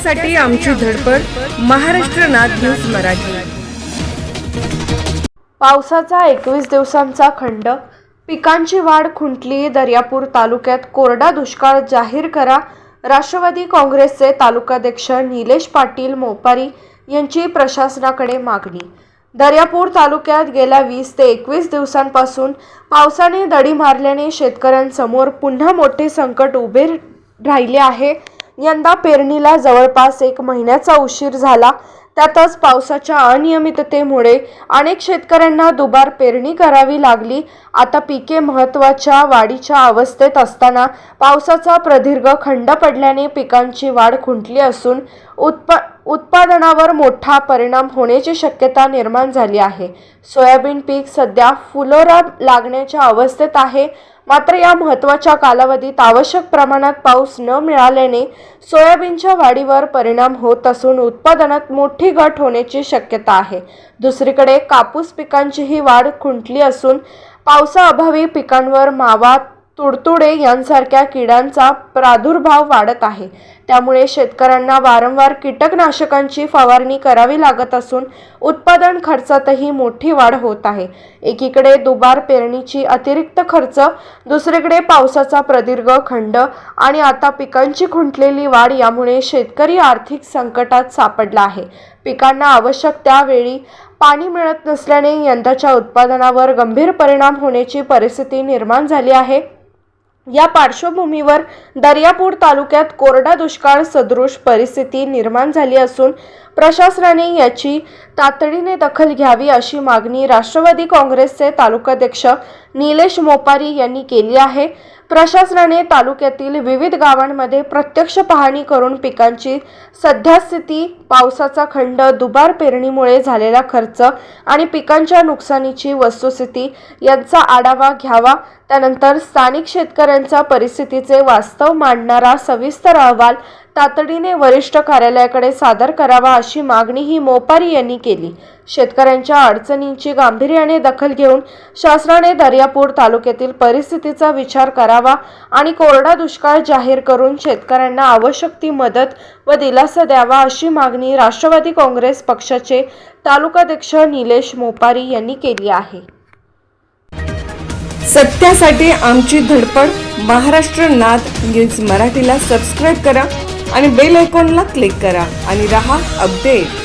सत्यासाठी आमची धडपड महाराष्ट्र नाद न्यूज मराठी। पावसाचा 21 दिवसांचा खंड, पिकांची वाढ खुंटली। दर्यापूर तालुक्यात कोरडा दुष्काळ जाहीर करा। राष्ट्रवादी काँग्रेसचे तालुकाध्यक्ष निलेश पाटील मोपारी यांची प्रशासनाकडे मागणी। दर्यापूर तालुक्यात गेल्या 20 ते 21 दिवसांपासून पावसाने दडी मारल्याने शेतकऱ्यांसमोर पुन्हा मोठे संकट उभे राहिले आहे। यंदा पेरणीला जवळपास 1 महिन्याचा उशीर झाला। त्यातच पावसाच्या अनियमिततेमुळे अनेक शेतकऱ्यांना दुबार पेरणी करावी लागली। आता पिके महत्त्वाच्या वाढीच्या अवस्थेत असताना पावसाचा प्रदीर्घ खंड पडल्याने पिकांची वाढ खुंटली असून उत्पादनावर मोठा परिणाम होण्याची शक्यता निर्माण झाली आहे। सोयाबीन पीक सध्या फुलोरा लागण्याच्या अवस्थेत आहे। मात्र या महत्त्वाच्या कालावधीत आवश्यक प्रमाणात पाऊस न मिळाल्याने सोयाबीनच्या वाढीवर परिणाम होत असून उत्पादनात मोठी घट होण्याची शक्यता आहे। दुसरीकडे कापूस पिकांचीही वाढ खुंटली असून पावसाअभावी पिकांवर मावा, तुडतुडे यांसारख्या किडांचा प्रादुर्भाव वाढत आहे। त्यामुळे शेतकऱ्यांना वारंवार कीटकनाशकांची फवारणी करावी लागत असून उत्पादन खर्चातही मोठी वाढ होत आहे। एकीकडे दुबार पेरणीची अतिरिक्त खर्च, दुसरीकडे पावसाचा प्रदीर्घ खंड आणि आता पिकांची खुंटलेली वाढ यामुळे शेतकरी आर्थिक संकटात सापडला आहे। पिकांना आवश्यक त्यावेळी पाणी मिळत नसल्याने यंदाच्या उत्पादनावर गंभीर परिणाम होण्याची परिस्थिती निर्माण झाली आहे। या पार्श्वभूमीवर दर्यापूर तालुक्यात कोरडा दुष्काळ सदृश परिस्थिती निर्माण झाली असून प्रशासनाने याची तातडीने दखल घ्यावी अशी मागणी राष्ट्रवादी काँग्रेसचे तालुकाध्यक्ष निलेश मोपारी यांनी केली आहे। प्रशासनाने तालुक्यातील विविध गावांमध्ये प्रत्यक्ष पाहणी करून पिकांची सद्यस्थिती, पावसाचा खंड, दुबार पेरणीमुळे झालेला खर्च आणि पिकांच्या नुकसानीची वस्तुस्थिती यांचा आढावा घ्यावा। त्यानंतर स्थानिक शेतकऱ्यांच्या परिस्थितीचे वास्तव मांडणारा सविस्तर अहवाल तातडीने वरिष्ठ कार्यालयाकडे सादर करावा अशी मागणीही मोपारी यांनी केली। शेतकऱ्यांच्या अडचणींची गांभीर्याने दखल घेऊन शासनाने दर्यापूर तालुक्यातील परिस्थितीचा विचार करावा आणि कोरडा दुष्काळ जाहीर करून शेतकऱ्यांना आवश्यक ती मदत व दिलासा द्यावा अशी मागणी राष्ट्रवादी काँग्रेस पक्षाचे तालुकाध्यक्ष निलेश मोपारी यांनी केली आहे। सत्यासाठी आमची धडपड महाराष्ट्र नाद न्यूज मराठीला सबस्क्राइब करा आणि बेल आयकॉनला क्लिक करा आणि रहा अपडेट।